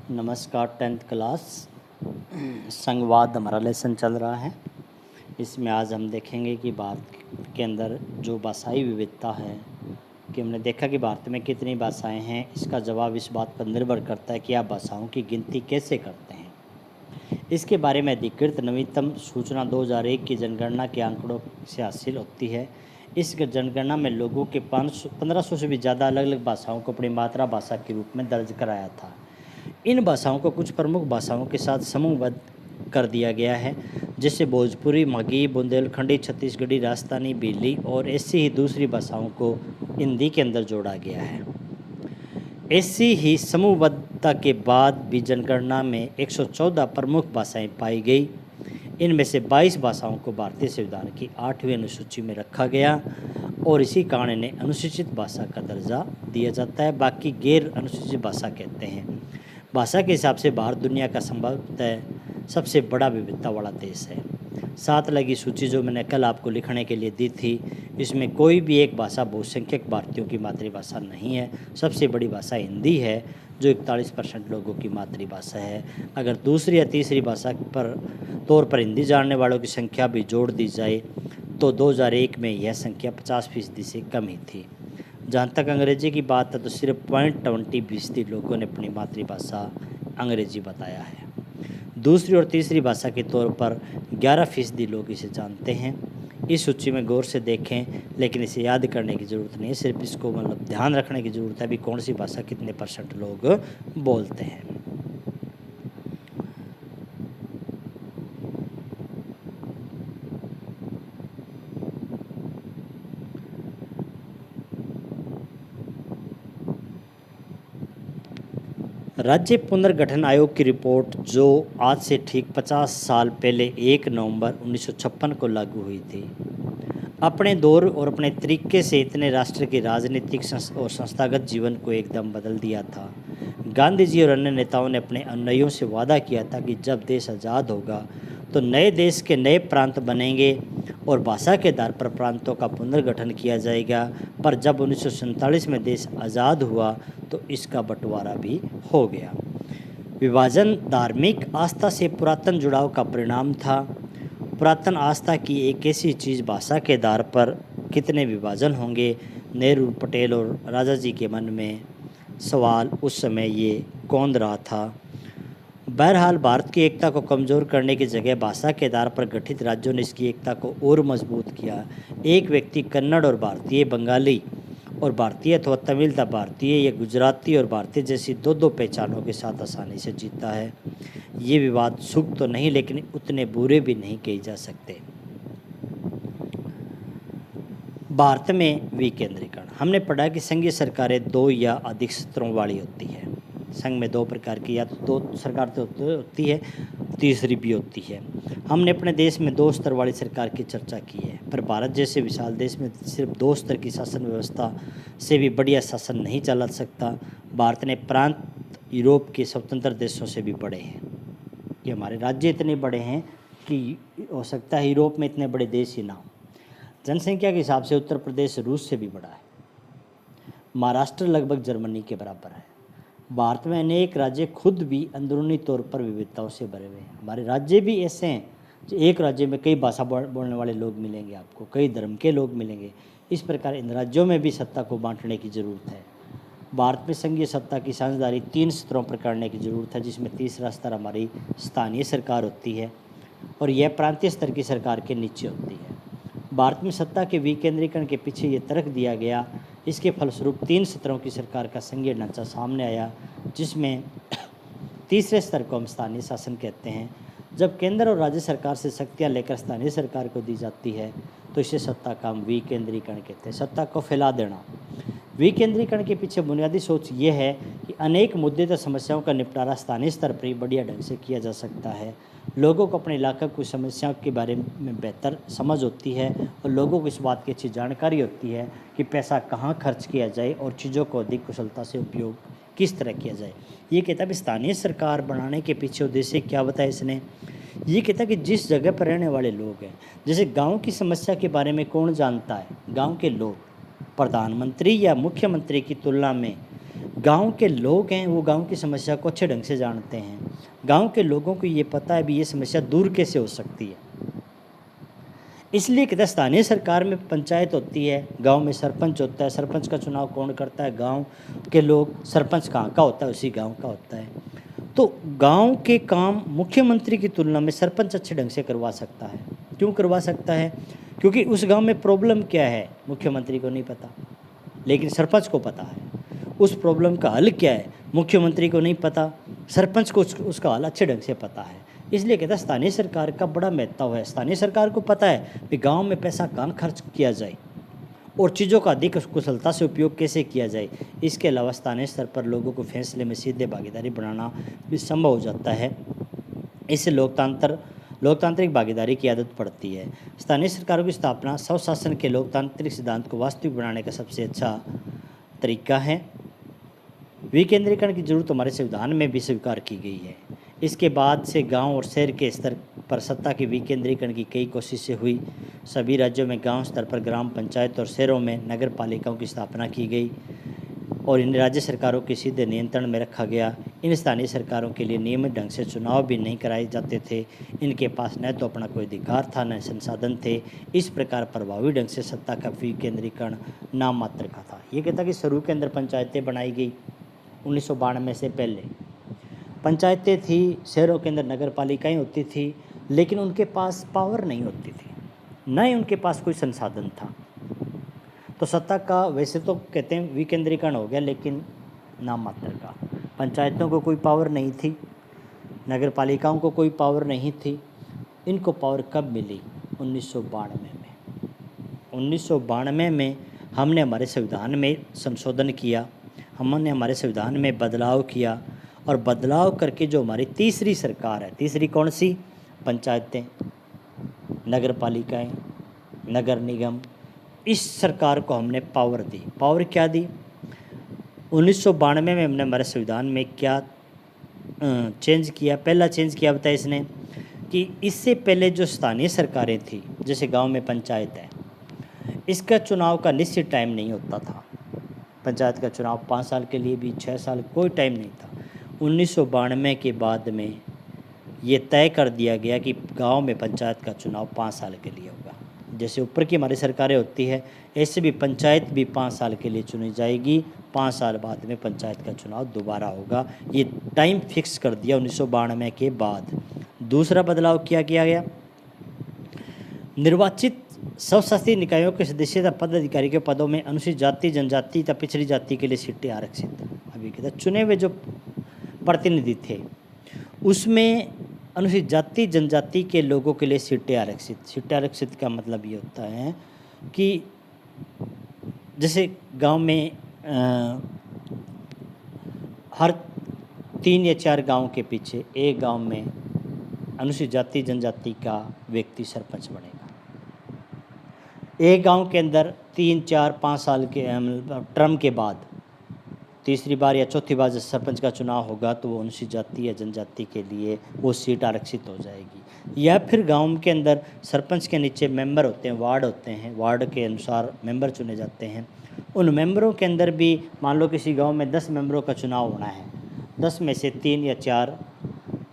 नमस्कार। 10th class संघवाद हमारा लेसन चल रहा है। इसमें आज हम देखेंगे कि भारत के अंदर जो भाषाई विविधता है कि हमने देखा कि भारत में कितनी भाषाएं हैं। इसका जवाब इस बात पर निर्भर करता है कि आप भाषाओं की गिनती कैसे करते हैं। इसके बारे में अधिकृत नवीनतम सूचना 2001 की जनगणना के आंकड़ों से हासिल होती है। इस जनगणना में लोगों के 1500 से भी ज़्यादा अलग अलग भाषाओं को अपनी मातृभाषा के रूप में दर्ज कराया था। इन भाषाओं को कुछ प्रमुख भाषाओं के साथ समूहबद्ध कर दिया गया है, जैसे भोजपुरी, मगही, बुंदेलखंडी, छत्तीसगढ़ी, राजस्थानी, भीली और ऐसी ही दूसरी भाषाओं को हिंदी के अंदर जोड़ा गया है। ऐसी ही समूहबद्धता के बाद भी जनगणना में 114 प्रमुख भाषाएं पाई गई। इनमें से 22 भाषाओं को भारतीय संविधान की 8वीं अनुसूची में रखा गया और इसी कारण इन्हें अनुसूचित भाषा का दर्जा दिया जाता है। बाकी गैर अनुसूचित भाषा कहते हैं। भाषा के हिसाब से भारत दुनिया का संभवतः सबसे बड़ा विविधता वाला देश है। साथ लगी सूची जो मैंने कल आपको लिखने के लिए दी थी, इसमें कोई भी एक भाषा बहुसंख्यक भारतीयों की मातृभाषा नहीं है। सबसे बड़ी भाषा हिंदी है, जो 41% लोगों की मातृभाषा है। अगर दूसरी या तीसरी भाषा पर तौर पर हिंदी जानने वालों की संख्या भी जोड़ दी जाए तो 2001 में यह संख्या 50% से कम ही थी। जहाँ तक अंग्रेजी की बात है तो सिर्फ 0.20% लोगों ने अपनी मातृभाषा अंग्रेजी बताया है। दूसरी और तीसरी भाषा के तौर पर 11% लोग इसे जानते हैं। इस सूची में गौर से देखें, लेकिन इसे याद करने की ज़रूरत नहीं है, सिर्फ इसको ध्यान रखने की ज़रूरत है भी कौन सी भाषा कितने % लोग बोलते हैं। राज्य पुनर्गठन आयोग की रिपोर्ट, जो आज से ठीक 50 साल पहले 1 नवंबर 1956 को लागू हुई थी, अपने दौर और अपने तरीके से इतने राष्ट्र के राजनीतिक और संस्थागत जीवन को एकदम बदल दिया था। गांधी जी और अन्य नेताओं ने अपने अनुयायियों से वादा किया था कि जब देश आज़ाद होगा तो नए देश के नए प्रांत बनेंगे और भाषा के आधार पर प्रांतों का पुनर्गठन किया जाएगा। पर जब 1947 में देश आज़ाद हुआ तो इसका बंटवारा भी हो गया। विभाजन धार्मिक आस्था से पुरातन जुड़ाव का परिणाम था। पुरातन आस्था की एक ऐसी चीज़ भाषा के आधार पर कितने विभाजन होंगे, नेहरू, पटेल और राजा जी के मन में सवाल उस समय ये कौंध रहा था। बहरहाल भारत की एकता को कमज़ोर करने की जगह भाषा के आधार पर गठित राज्यों ने इसकी एकता को और मजबूत किया। एक व्यक्ति कन्नड़ और भारतीय, बंगाली और भारतीय अथवा तमिल तथा भारतीय या गुजराती और भारतीय जैसी दो पहचानों के साथ आसानी से जीता है। ये विवाद सुख तो नहीं, लेकिन उतने बुरे भी नहीं कहे जा सकते। भारत में विकेंद्रीकरण, हमने पढ़ा कि संघीय सरकारें 2 या अधिक सत्रों वाली होती है। संघ में 2 प्रकार की, या तो 2 सरकार तो होती है, तीसरी भी होती है। हमने अपने देश में 2 स्तर वाली सरकार की चर्चा की है, पर भारत जैसे विशाल देश में सिर्फ 2 स्तर की शासन व्यवस्था से भी बढ़िया शासन नहीं चला सकता। भारत ने प्रांत यूरोप के स्वतंत्र देशों से भी बड़े हैं। ये हमारे राज्य इतने बड़े हैं कि हो सकता है यूरोप में इतने बड़े देश ही ना हो। जनसंख्या के हिसाब से उत्तर प्रदेश रूस से भी बड़ा है। महाराष्ट्र लगभग जर्मनी के बराबर है। भारत में अनेक राज्य खुद भी अंदरूनी तौर पर विविधताओं से भरे हुए हैं। हमारे राज्य भी ऐसे हैं, एक राज्य में कई भाषा बोलने वाले लोग मिलेंगे आपको, कई धर्म के लोग मिलेंगे। इस प्रकार इन राज्यों में भी सत्ता को बांटने की ज़रूरत है। भारत में संघीय सत्ता की साझेदारी 3 स्तरों पर करने की ज़रूरत है, जिसमें तीसरा स्तर हमारी स्थानीय सरकार होती है और यह प्रांतीय स्तर की सरकार के नीचे होती है। भारत में सत्ता के विकेंद्रीकरण के पीछे ये तर्क दिया गया। इसके फलस्वरूप 3 स्तरों की सरकार का संघीय ढांचा सामने आया, जिसमें तीसरे स्तर को हम स्थानीय शासन कहते हैं। जब केंद्र और राज्य सरकार से शक्तियाँ लेकर स्थानीय सरकार को दी जाती है तो इसे सत्ता का हम विकेंद्रीकरण कहते हैं, सत्ता को फैला देना। विकेंद्रीकरण के पीछे बुनियादी सोच ये है कि अनेक मुद्दे समस्याओं का निपटारा स्थानीय स्तर पर ही बढ़िया ढंग से किया जा सकता है। लोगों को अपने इलाके की समस्याओं के बारे में बेहतर समझ होती है और लोगों को इस बात की अच्छी जानकारी होती है कि पैसा कहाँ खर्च किया जाए और चीज़ों को अधिक कुशलता से उपयोग किस तरह किया जाए। ये कहता है स्थानीय सरकार बनाने के पीछे उद्देश्य क्या बताया इसने। ये कहता है कि जिस जगह पर रहने वाले लोग हैं, जैसे गांव की समस्या के बारे में कौन जानता है, गांव के लोग। प्रधानमंत्री या मुख्यमंत्री की तुलना में गांव के लोग हैं वो गांव की समस्या को अच्छे ढंग से जानते हैं। गांव के लोगों को ये पता है भी ये समस्या दूर कैसे हो सकती है। इसलिए कहते स्थानीय सरकार में पंचायत होती है, गांव में सरपंच होता है। सरपंच का चुनाव कौन करता है? गांव के लोग। सरपंच कहाँ का होता है? उसी गांव का होता है। तो गांव के काम मुख्यमंत्री की तुलना में सरपंच अच्छे ढंग से करवा सकता है। क्यों करवा सकता है? क्योंकि उस गांव में प्रॉब्लम क्या है मुख्यमंत्री को नहीं पता, लेकिन सरपंच को पता है। उस प्रॉब्लम का हल क्या है मुख्यमंत्री को नहीं पता, सरपंच को उसका हल अच्छे ढंग से पता है। इसलिए कहता है स्थानीय सरकार का बड़ा महत्व है। स्थानीय सरकार को पता है कि गांव में पैसा कहाँ खर्च किया जाए और चीज़ों का अधिक कुशलता से उपयोग कैसे किया जाए। इसके अलावा स्थानीय स्तर पर लोगों को फैसले में सीधे भागीदारी बनाना भी संभव हो जाता है। इससे लोकतांत्रिक भागीदारी की आदत पड़ती है। स्थानीय सरकारों की स्थापना स्वशासन के लोकतांत्रिक सिद्धांत को वास्तविक बनाने का सबसे अच्छा तरीका है। विकेंद्रीकरण की जरूरत हमारे संविधान में भी स्वीकार की गई है। इसके बाद से गांव और शहर के स्तर पर सत्ता के विकेंद्रीकरण की कई कोशिशें हुई। सभी राज्यों में गांव स्तर पर ग्राम पंचायत और शहरों में नगर पालिकाओं की स्थापना की गई और इन्हें राज्य सरकारों के सीधे नियंत्रण में रखा गया। इन स्थानीय सरकारों के लिए नियमित ढंग से चुनाव भी नहीं कराए जाते थे। इनके पास न तो अपना कोई अधिकार था न संसाधन थे। इस प्रकार प्रभावी ढंग से सत्ता का विकेंद्रीकरण नाम मात्र का था। ये कहता कि शुरू के अंदर पंचायतें बनाई गई 1992 से पहले। पंचायतें थी, शहरों के अंदर नगर पालिकाएँ होती थी, लेकिन उनके पास पावर नहीं होती थी, न ही उनके पास कोई संसाधन था। तो सत्ता का वैसे तो कहते हैं विकेंद्रीकरण हो गया, लेकिन नाम मात्र का। पंचायतों को कोई पावर नहीं थी, नगर पालिकाओं को कोई पावर नहीं थी। इनको पावर कब मिली? 1992 में। 1992 में हमने हमारे संविधान में संशोधन किया, हमने हमारे संविधान में बदलाव किया और बदलाव करके जो हमारी तीसरी सरकार है, तीसरी कौन सी? पंचायतें, नगर पालिकाएँ, नगर निगम, इस सरकार को हमने पावर दी। पावर क्या दी? 1992 में हमने हमारे संविधान में क्या चेंज किया? पहला चेंज किया बताया इसने कि इससे पहले जो स्थानीय सरकारें थी, जैसे गांव में पंचायत है, इसका चुनाव का निश्चित टाइम नहीं होता था। पंचायत का चुनाव 5 साल के लिए भी, 6 साल, कोई टाइम नहीं था। 1992 के बाद में ये तय कर दिया गया कि गांव में पंचायत का चुनाव 5 साल के लिए होगा। जैसे ऊपर की हमारी सरकारें होती है, ऐसे भी पंचायत भी 5 साल के लिए चुनी जाएगी। 5 साल बाद में पंचायत का चुनाव दोबारा होगा। ये टाइम फिक्स कर दिया 1992 के बाद। दूसरा बदलाव क्या किया गया? निर्वाचित स्वशासी निकायों के सदस्यता पदाधिकारी के पदों में अनुसूचित जाति, जनजाति तथा पिछड़ी जाति के लिए सीटें आरक्षित। अभी कहता चुने हुए जो प्रतिनिधि थे उसमें अनुसूचित जाति, जनजाति के लोगों के लिए सीटें आरक्षित। सीटें आरक्षित का मतलब ये होता है कि जैसे गांव में हर 3 या 4 गांव के पीछे एक गांव में अनुसूचित जाति, जनजाति का व्यक्ति सरपंच बनेगा। एक गांव के अंदर 3, 4, 5 साल के टर्म के बाद तीसरी बार या चौथी बार जब सरपंच का चुनाव होगा तो वो अनुसूचित जाति या जनजाति के लिए वो सीट आरक्षित हो जाएगी। या फिर गांव के अंदर सरपंच के नीचे मेंबर होते हैं, वार्ड होते हैं, वार्ड के अनुसार मेंबर चुने जाते हैं। उन मेंबरों के अंदर भी मान लो किसी गांव में 10 मेंबरों का चुनाव होना है, 10 में से 3 या 4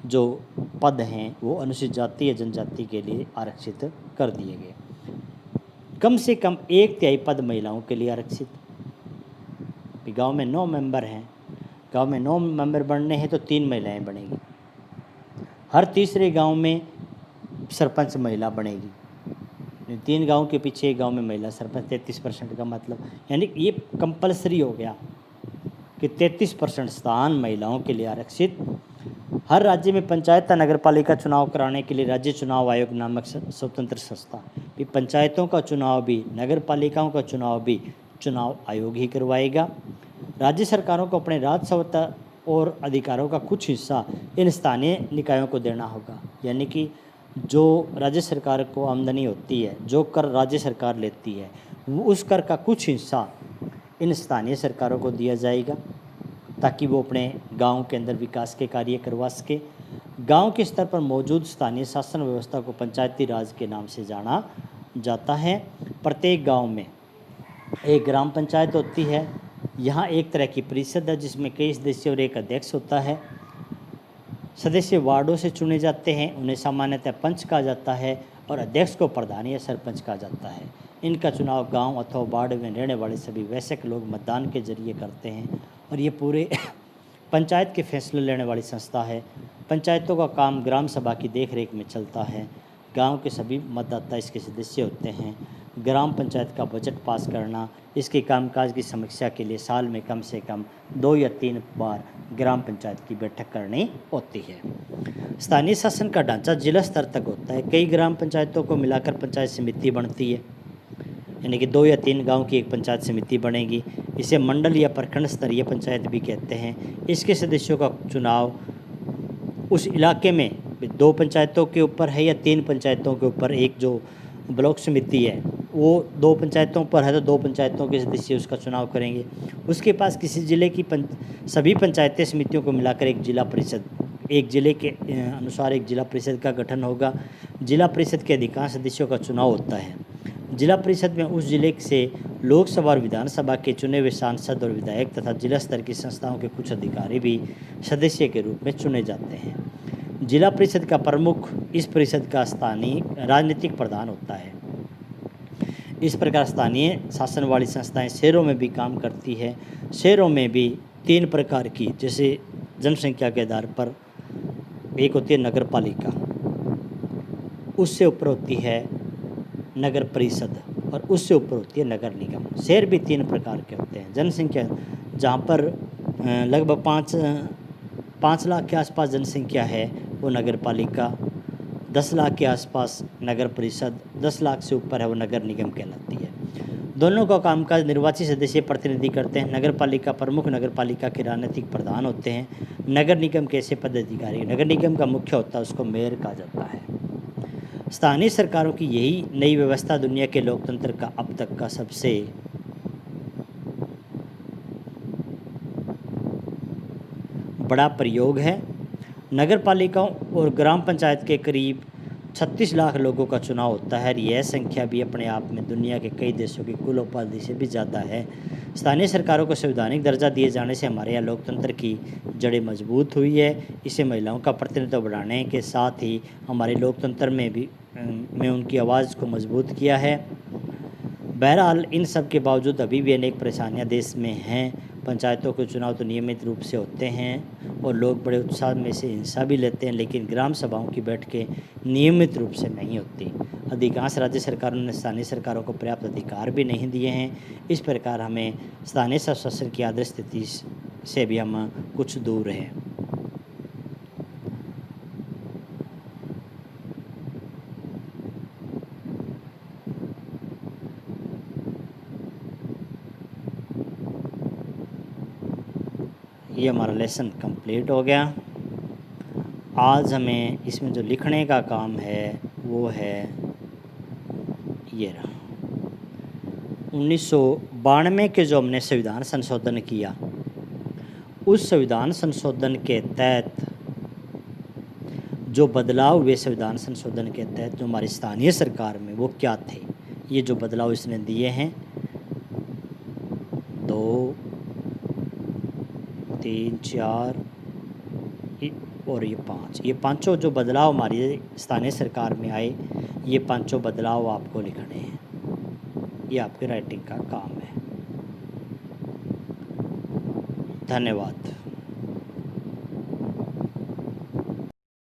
जो पद हैं वो अनुसूचित जाति या जनजाति के लिए आरक्षित कर दिए गए। कम से कम 1/3 पद महिलाओं के लिए आरक्षित। गांव में 9 मेंबर हैं, गांव में 9 मेंबर बनने हैं तो 3 महिलाएं बनेगी। हर तीसरे गांव में सरपंच महिला बनेगी। 3 गांव के पीछे एक गांव में महिला सरपंच। 33% का मतलब यानी ये कंपलसरी हो गया कि 33% स्थान महिलाओं के लिए आरक्षित। हर राज्य में पंचायत नगर पालिका चुनाव कराने के लिए राज्य चुनाव आयोग नामक स्वतंत्र संस्था, पंचायतों का चुनाव भी, नगर पालिकाओं का चुनाव भी चुनाव आयोग ही करवाएगा। राज्य सरकारों को अपने राजस्व और अधिकारों का कुछ हिस्सा इन स्थानीय निकायों को देना होगा। यानी कि जो राज्य सरकार को आमदनी होती है, जो कर राज्य सरकार लेती है, वो उस कर का कुछ हिस्सा इन स्थानीय सरकारों को दिया जाएगा ताकि वो अपने गांव के अंदर विकास के कार्य करवा सके। गांव के स्तर पर मौजूद स्थानीय शासन व्यवस्था को पंचायती राज के नाम से जाना जाता है। प्रत्येक गांव में एक ग्राम पंचायत होती है यहाँ एक तरह की परिषद है जिसमें कई सदस्य और एक अध्यक्ष होता है। सदस्य वार्डों से चुने जाते हैं, उन्हें सामान्यतः पंच कहा जाता है और अध्यक्ष को प्रधान या सरपंच कहा जाता है। इनका चुनाव गांव अथवा वार्ड में रहने वाले सभी वयस्क लोग मतदान के जरिए करते हैं और ये पूरे पंचायत के फैसले लेने वाली संस्था है। पंचायतों का काम ग्राम सभा की देखरेख में चलता है। गांव के सभी मतदाता इसके सदस्य होते हैं। ग्राम पंचायत का बजट पास करना, इसके कामकाज की समीक्षा के लिए साल में कम से कम 2 या 3 बार ग्राम पंचायत की बैठक करनी होती है। स्थानीय शासन का ढांचा जिला स्तर तक होता है। कई ग्राम पंचायतों को मिलाकर पंचायत समिति बनती है, यानी कि 2 या 3 गांव की एक पंचायत समिति बनेगी। इसे मंडल या प्रखंड स्तरीय पंचायत भी कहते हैं। इसके सदस्यों का चुनाव उस इलाके में 2 पंचायतों के ऊपर है या 3 पंचायतों के ऊपर। एक जो ब्लॉक समिति है वो 2 पंचायतों पर है तो 2 पंचायतों के सदस्य उसका चुनाव करेंगे। उसके पास किसी जिले की सभी पंचायतें समितियों को मिलाकर एक जिला परिषद, एक जिले के अनुसार एक जिला परिषद का गठन होगा। जिला परिषद के अधिकांश सदस्यों का चुनाव होता है। जिला परिषद में उस जिले से लोकसभा और विधानसभा के चुने हुए सांसद और विधायक तथा जिला स्तर की संस्थाओं के कुछ अधिकारी भी सदस्य के रूप में चुने जाते हैं। जिला परिषद का प्रमुख इस परिषद का स्थानीय राजनीतिक प्रधान होता है। इस प्रकार स्थानीय शासन वाली संस्थाएं शहरों में भी काम करती है। शहरों में भी 3 प्रकार की, जैसे जनसंख्या के आधार पर एक होती है नगर पालिका, उससे ऊपर होती है नगर परिषद और उससे ऊपर होती है नगर निगम। शहर भी 3 प्रकार के होते हैं। जनसंख्या जहाँ पर लगभग 5 लाख के आसपास जनसंख्या है वो नगर पालिका, 10 लाख के आसपास नगर परिषद, 10 लाख से ऊपर है वो नगर निगम कहलाती है। दोनों का कामकाज निर्वाचित सदस्य प्रतिनिधि करते हैं। नगर पालिका प्रमुख नगर पालिका के राजनीतिक प्रधान होते हैं। नगर निगम के ऐसे पदाधिकारी, नगर निगम का मुख्य होता है, उसको मेयर कहा जाता है। स्थानीय सरकारों की यही नई व्यवस्था दुनिया के लोकतंत्र का अब तक का सबसे बड़ा प्रयोग है। नगर पालिकाओं और ग्राम पंचायत के करीब 36 लाख लोगों का चुनाव होता है। यह संख्या भी अपने आप में दुनिया के कई देशों की कुल आबादी से भी ज़्यादा है। स्थानीय सरकारों को संवैधानिक दर्जा दिए जाने से हमारे यहाँ लोकतंत्र की जड़ें मजबूत हुई है। इसे महिलाओं का प्रतिनिधित्व बढ़ाने के साथ ही हमारे लोकतंत्र में उनकी आवाज़ को मजबूत किया है। बहरहाल इन सब के बावजूद अभी भी अनेक परेशानियां देश में हैं। पंचायतों के चुनाव तो नियमित रूप से होते हैं और लोग बड़े उत्साह में से हिस्सा भी लेते हैं, लेकिन ग्राम सभाओं की बैठकें नियमित रूप से नहीं होती। अधिकांश राज्य सरकारों ने स्थानीय सरकारों को पर्याप्त अधिकार भी नहीं दिए हैं। इस प्रकार हमें स्थानीय स्वशासन की आदर्श स्थिति से भी हम कुछ दूर हैं। ये हमारा लेसन कंप्लीट हो गया। आज हमें इसमें जो लिखने का काम है वो है ये रहा। 1992 के जो हमने संविधान संशोधन किया, उस संविधान संशोधन के तहत जो बदलाव हुए, संविधान संशोधन के तहत जो हमारी स्थानीय सरकार में वो क्या थे, ये जो बदलाव इसने दिए हैं 2, 3, 4 और ये 5, ये पांचों जो बदलाव हमारी स्थानीय सरकार में आए, ये पांचों बदलाव आपको लिखने हैं। ये आपके राइटिंग का काम है। धन्यवाद।